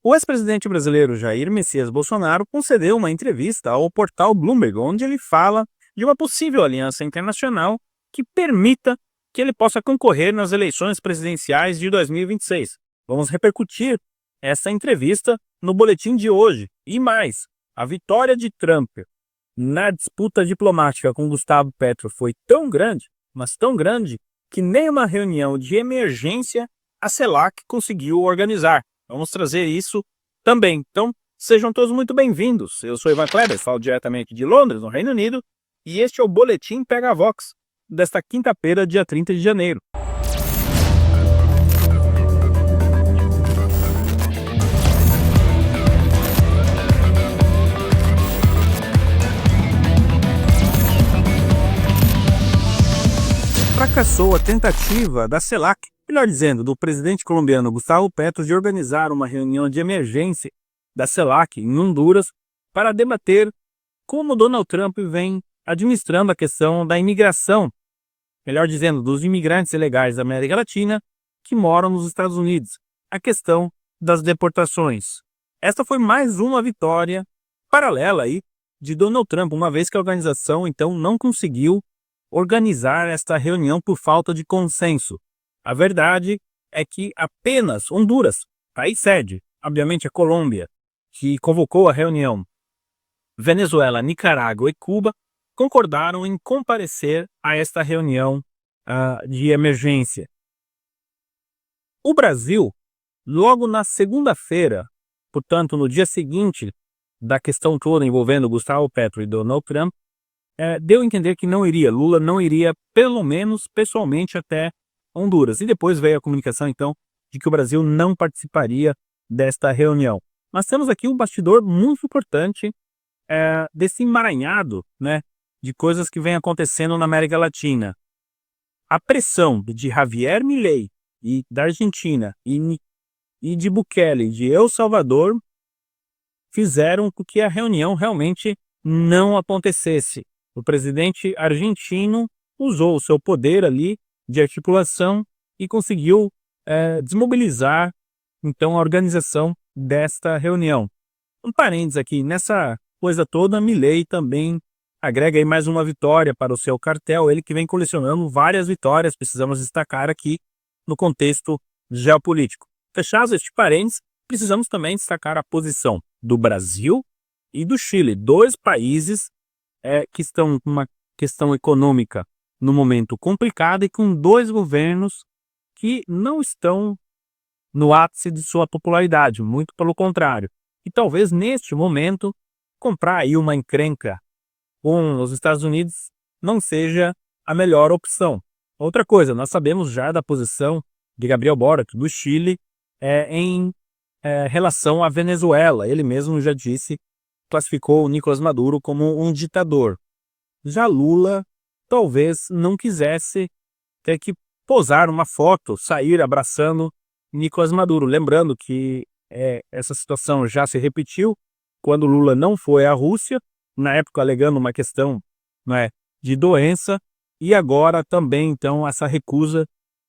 O ex-presidente brasileiro Jair Messias Bolsonaro concedeu uma entrevista ao portal Bloomberg, onde ele fala de uma possível aliança internacional que permita que ele possa concorrer nas eleições presidenciais de 2026. Vamos repercutir essa entrevista no boletim de hoje. E mais, a vitória de Trump na disputa diplomática com Gustavo Petro foi tão grande, mas tão grande, que nem uma reunião de emergência a CELAC conseguiu organizar. Vamos trazer isso também. Então, sejam todos muito bem-vindos. Eu sou Ivan Kleber, falo diretamente de Londres, no Reino Unido, e este é o Boletim Pega Vox, desta quinta-feira, dia 30 de janeiro. Fracassou a tentativa da CELAC, melhor dizendo, do presidente colombiano Gustavo Petro, de organizar uma reunião de emergência da CELAC em Honduras para debater como Donald Trump vem administrando a questão da imigração, melhor dizendo, dos imigrantes ilegais da América Latina que moram nos Estados Unidos, a questão das deportações. Esta foi mais uma vitória paralela aí de Donald Trump, uma vez que a organização então não conseguiu organizar esta reunião por falta de consenso. A verdade é que apenas Honduras, país sede, obviamente a Colômbia, que convocou a reunião, Venezuela, Nicarágua e Cuba, concordaram em comparecer a esta reunião de emergência. O Brasil, logo na segunda-feira, portanto no dia seguinte da questão toda envolvendo Gustavo Petro e Donald Trump, deu a entender que não iria, Lula não iria, pelo menos pessoalmente, até Honduras. E depois veio a comunicação, então, de que o Brasil não participaria desta reunião. Mas temos aqui um bastidor muito importante desse emaranhado, né, de coisas que vem acontecendo na América Latina. A pressão de Javier Milei e da Argentina e de Bukele de El Salvador fizeram com que a reunião realmente não acontecesse. O presidente argentino usou o seu poder ali de articulação e conseguiu desmobilizar então a organização desta reunião. Um parênteses aqui, nessa coisa toda, Milei também agrega aí mais uma vitória para o seu cartel, ele que vem colecionando várias vitórias, precisamos destacar aqui no contexto geopolítico. Fechado este parênteses, precisamos também destacar a posição do Brasil e do Chile, dois países que estão com uma questão econômica no momento complicada e com dois governos que não estão no ápice de sua popularidade, muito pelo contrário. E talvez neste momento comprar aí uma encrenca com os Estados Unidos não seja a melhor opção. Outra coisa, nós sabemos já da posição de Gabriel Boric, do Chile, em relação à Venezuela. Ele mesmo já disse, classificou o Nicolás Maduro como um ditador. Já Lula talvez não quisesse ter que posar uma foto, sair abraçando Nicolás Maduro. Lembrando que essa situação já se repetiu quando Lula não foi à Rússia, na época alegando uma questão de doença, e agora também então essa recusa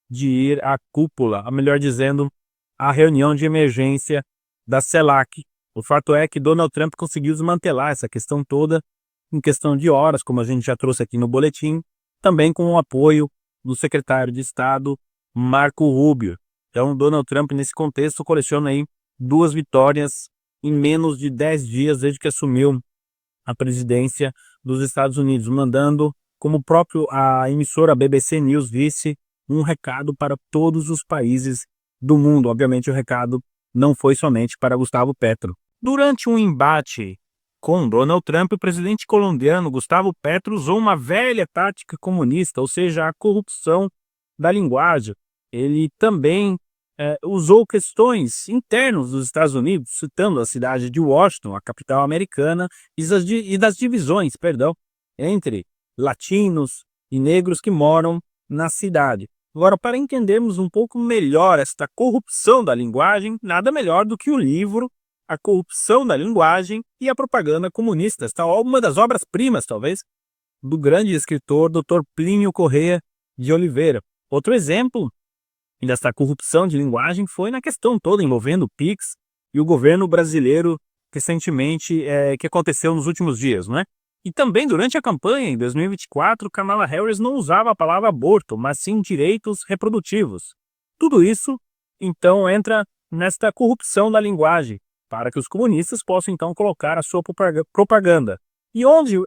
de ir à cúpula, melhor dizendo, à reunião de emergência da CELAC. O fato é que Donald Trump conseguiu desmantelar essa questão toda em questão de horas, como a gente já trouxe aqui no boletim, também com o apoio do secretário de Estado, Marco Rubio. Então, Donald Trump, nesse contexto, coleciona aí 2 vitórias em menos de 10 dias desde que assumiu a presidência dos Estados Unidos, mandando, como a emissora BBC News disse, um recado para todos os países do mundo. Obviamente, o recado não foi somente para Gustavo Petro. Durante um embate com Donald Trump, o presidente colombiano Gustavo Petro usou uma velha tática comunista, ou seja, a corrupção da linguagem. Ele também usou questões internas dos Estados Unidos, citando a cidade de Washington, a capital americana, e das divisões, entre latinos e negros que moram na cidade. Agora, para entendermos um pouco melhor esta corrupção da linguagem, nada melhor do que o livro A Corrupção da Linguagem e a Propaganda Comunista, uma das obras-primas, talvez, do grande escritor Dr. Plínio Corrêa de Oliveira. Outro exemplo dessa corrupção de linguagem foi na questão toda envolvendo o PIX e o governo brasileiro recentemente, que aconteceu nos últimos dias, não é? E também durante a campanha, em 2024, Kamala Harris não usava a palavra aborto, mas sim direitos reprodutivos. Tudo isso, então, entra nesta corrupção da linguagem, para que os comunistas possam, então, colocar a sua propaganda. E onde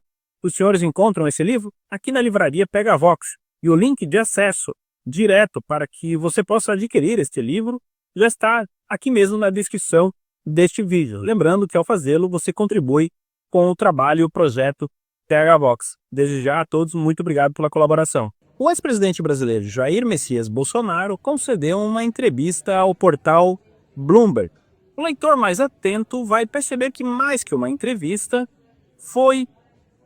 os senhores encontram esse livro? Aqui na livraria Pegavox. E o link de acesso direto para que você possa adquirir este livro já está aqui mesmo na descrição deste vídeo. Lembrando que ao fazê-lo você contribui com o trabalho e o projeto Pegavox. Desde já a todos, muito obrigado pela colaboração. O ex-presidente brasileiro Jair Messias Bolsonaro concedeu uma entrevista ao portal Bloomberg. O leitor mais atento vai perceber que mais que uma entrevista, foi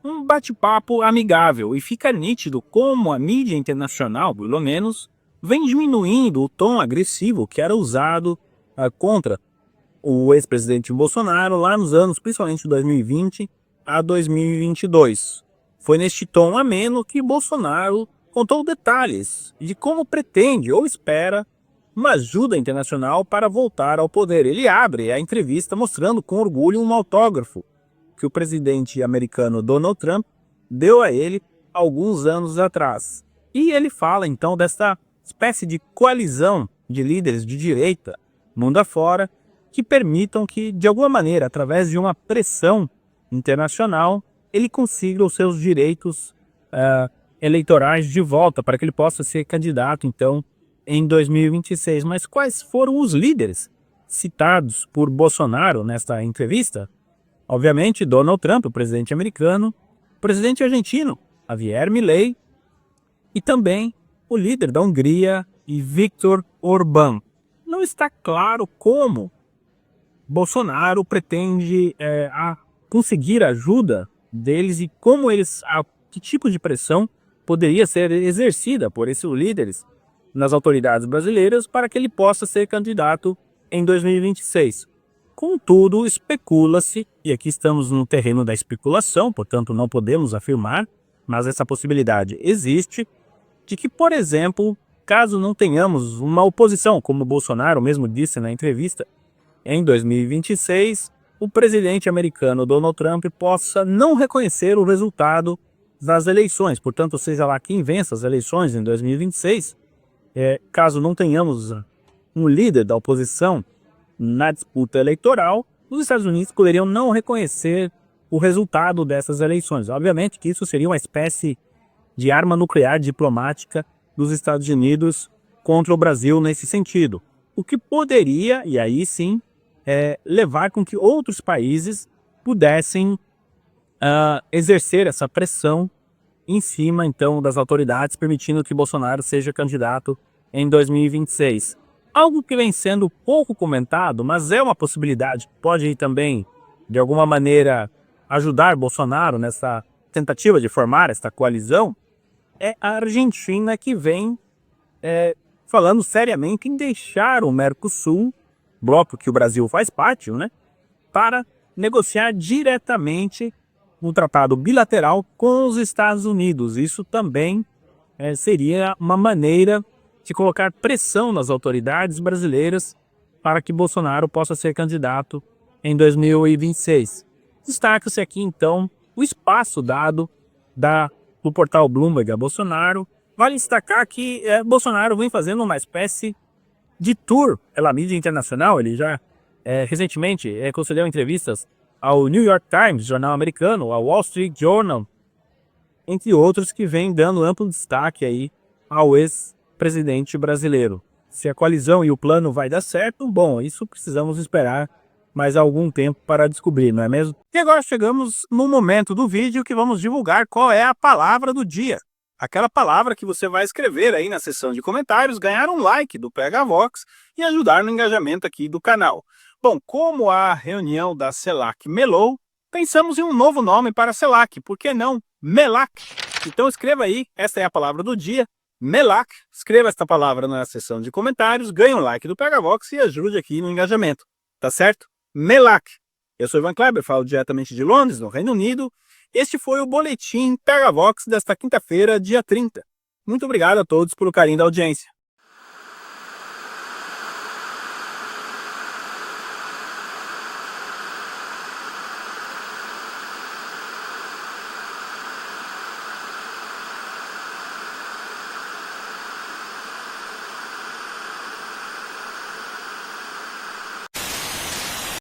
um bate-papo amigável e fica nítido como a mídia internacional, pelo menos, vem diminuindo o tom agressivo que era usado contra o ex-presidente Bolsonaro lá nos anos, principalmente de 2020 a 2022. Foi neste tom ameno que Bolsonaro contou detalhes de como pretende ou espera uma ajuda internacional para voltar ao poder. Ele abre a entrevista mostrando com orgulho um autógrafo que o presidente americano Donald Trump deu a ele alguns anos atrás. E ele fala então dessa espécie de coalizão de líderes de direita, mundo afora, que permitam que, de alguma maneira, através de uma pressão internacional, ele consiga os seus direitos eleitorais de volta, para que ele possa ser candidato, então, em 2026. Mas quais foram os líderes citados por Bolsonaro nesta entrevista? Obviamente, Donald Trump, o presidente americano, o presidente argentino, Javier Milei, e também o líder da Hungria, Viktor Orbán. Não está claro como Bolsonaro pretende conseguir ajuda deles e como que tipo de pressão poderia ser exercida por esses líderes nas autoridades brasileiras para que ele possa ser candidato em 2026. Contudo, especula-se, e aqui estamos no terreno da especulação, portanto não podemos afirmar, mas essa possibilidade existe, de que, por exemplo, caso não tenhamos uma oposição, como Bolsonaro mesmo disse na entrevista, em 2026, o presidente americano Donald Trump possa não reconhecer o resultado das eleições. Portanto, seja lá quem vença as eleições em 2026, caso não tenhamos um líder da oposição na disputa eleitoral, os Estados Unidos poderiam não reconhecer o resultado dessas eleições. Obviamente que isso seria uma espécie de arma nuclear diplomática dos Estados Unidos contra o Brasil nesse sentido. O que poderia, e aí sim, levar com que outros países pudessem exercer essa pressão em cima, então, das autoridades, permitindo que Bolsonaro seja candidato em 2026. Algo que vem sendo pouco comentado, mas é uma possibilidade, pode também, de alguma maneira, ajudar Bolsonaro nessa tentativa de formar esta coalizão, é a Argentina, que vem falando seriamente em deixar o Mercosul, bloco que o Brasil faz parte, né, para negociar diretamente um tratado bilateral com os Estados Unidos. Isso também seria uma maneira de colocar pressão nas autoridades brasileiras para que Bolsonaro possa ser candidato em 2026. Destaca-se aqui, então, o espaço dado do portal Bloomberg a Bolsonaro. Vale destacar que Bolsonaro vem fazendo uma espécie de tour pela mídia internacional. Ele já recentemente concedeu entrevistas ao New York Times, jornal americano, ao Wall Street Journal, entre outros, que vem dando amplo destaque aí ao ex-presidente brasileiro. Se a coalizão e o plano vai dar certo, bom, isso precisamos esperar mais algum tempo para descobrir, não é mesmo? E agora chegamos no momento do vídeo que vamos divulgar qual é a palavra do dia. Aquela palavra que você vai escrever aí na seção de comentários, ganhar um like do Pegavox e ajudar no engajamento aqui do canal. Bom, como a reunião da CELAC melou, pensamos em um novo nome para a CELAC, por que não MELAC? Então escreva aí, essa é a palavra do dia, MELAC. Escreva esta palavra na seção de comentários, ganhe um like do Pegavox e ajude aqui no engajamento, tá certo? MELAC. Eu sou Ivan Kleber, falo diretamente de Londres, no Reino Unido. Este foi o Boletim Pegavox desta quinta-feira, dia 30. Muito obrigado a todos pelo carinho da audiência.